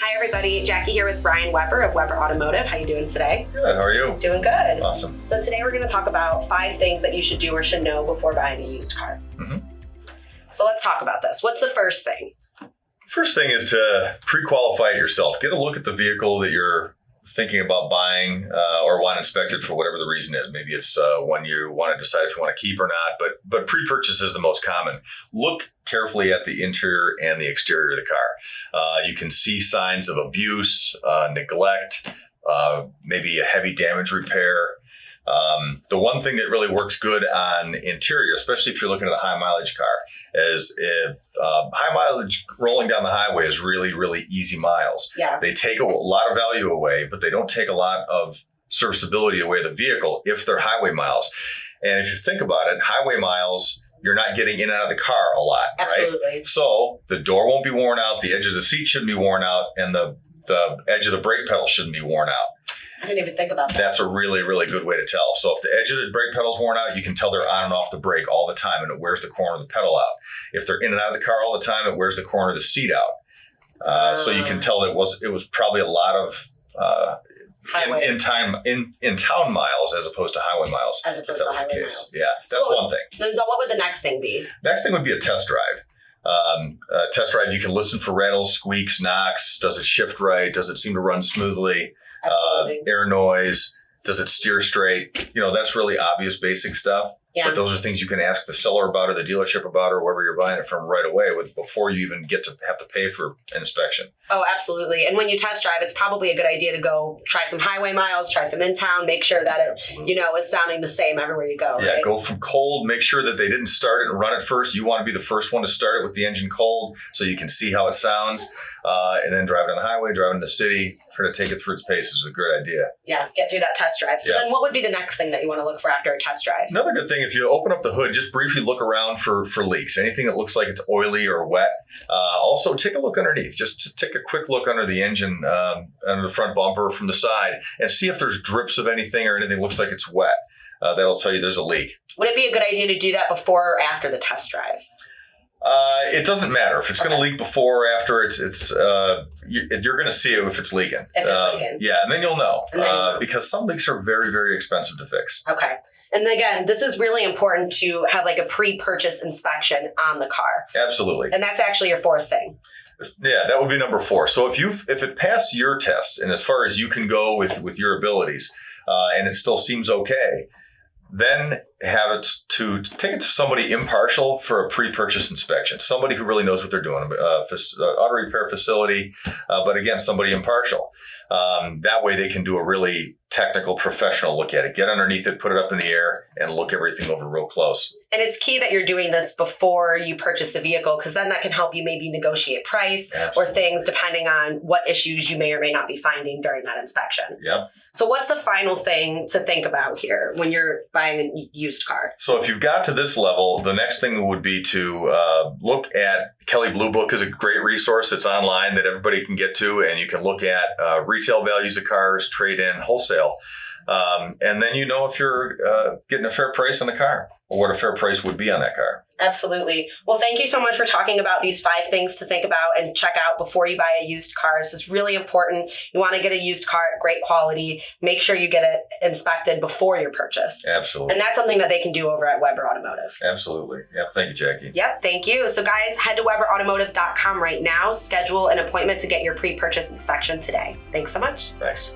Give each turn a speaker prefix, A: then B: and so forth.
A: Hi everybody, Jackie here with Brian Weber of Weber Automotive. How you doing today?
B: Good, how are you?
A: Doing good.
B: Awesome.
A: So today we're going to talk about 5 things that you should do or should know before buying a used car. So let's talk about this. What's the first thing?
B: First thing is to pre-qualify it yourself. Get a look at the vehicle that you're thinking about buying or want inspected for whatever the reason is. Maybe it's one you want to decide if you want to keep or not, but pre-purchase is the most common. Look carefully at the interior and the exterior of the car. You can see signs of abuse, neglect, maybe a heavy damage repair. The one thing that really works good on interior, especially if you're looking at a high mileage car, is if high mileage rolling down the highway is really, really easy miles.
A: Yeah.
B: They take a lot of value away, but they don't take a lot of serviceability away the vehicle if they're highway miles. And if you think about it, highway miles, you're not getting in and out of the car a lot,
A: Absolutely.
B: right? So the door won't be worn out, the edge of the seat shouldn't be worn out, and the edge of the brake pedal shouldn't be worn out.
A: I didn't even think about that.
B: That's a really, really good way to tell. So if the edge of the brake pedal's worn out, you can tell they're on and off the brake all the time, and it wears the corner of the pedal out. If they're in and out of the car all the time, it wears the corner of the seat out. So you can tell that it was probably a lot of in town miles as opposed to highway miles.
A: As opposed to highway miles.
B: Yeah, that's one thing.
A: Then what would the next thing be?
B: Next thing would be a test drive. Test drive, you can listen for rattles, squeaks, knocks. Does it shift right? Does it seem to run smoothly?
A: Absolutely.
B: Air noise. Does it steer straight? That's really obvious, basic stuff.
A: Yeah.
B: But those are things you can ask the seller about or the dealership about or wherever you're buying it from right away before you even get to have to pay for an inspection.
A: Oh, absolutely. And when you test drive, it's probably a good idea to go try some highway miles, try some in town, make sure that it, is sounding the same everywhere you go.
B: Yeah,
A: right?
B: Go from cold, make sure that they didn't start it and run it first. You want to be the first one to start it with the engine cold so you can see how it sounds. And then drive it on the highway, drive it in the city, try to take it through its paces is a great idea.
A: Yeah, get through that test drive. So then what would be the next thing that you want to look for after a test drive?
B: Another good thing, if you open up the hood, just briefly look around for leaks. Anything that looks like it's oily or wet. Also, take a look underneath. Just take a quick look under the engine, under the front bumper from the side, and see if there's drips of anything or anything that looks like it's wet. That'll tell you there's a leak.
A: Would it be a good idea to do that before or after the test drive?
B: It doesn't matter if it's going to leak before or after. You're going to see it if it's leaking.
A: If it's leaking.
B: Yeah, and then you'll know. Because some leaks are very, very expensive to fix.
A: Okay. And again, this is really important to have like a pre-purchase inspection on the car.
B: Absolutely.
A: And that's actually your 4th thing.
B: Yeah, that would be number 4. So if it passed your test and as far as you can go with your abilities, and it still seems okay, then have it to take it to somebody impartial for a pre-purchase inspection. Somebody who really knows what they're doing, auto repair facility, but again, somebody impartial. That way they can do a really technical, professional look at it. Get underneath it, put it up in the air, and look everything over real close.
A: And it's key that you're doing this before you purchase the vehicle, because then that can help you maybe negotiate price or things depending on what issues you may or may not be finding during that inspection.
B: Yep.
A: So what's the final thing to think about here when you're buying a used car?
B: So if you've got to this level, the next thing would be to look at Kelley Blue Book is a great resource. It's online that everybody can get to, and you can look at retail values of cars, trade-in, wholesale. And then if you're getting a fair price on the car or what a fair price would be on that car.
A: Absolutely. Well, thank you so much for talking about these 5 things to think about and check out before you buy a used car. This is really important. You want to get a used car at great quality. Make sure you get it inspected before your purchase.
B: Absolutely.
A: And that's something that they can do over at Weber Automotive.
B: Absolutely. Yep. Thank you, Jackie.
A: Yep. Thank you. So guys, head to weberautomotive.com right now. Schedule an appointment to get your pre-purchase inspection today. Thanks so much.
B: Thanks.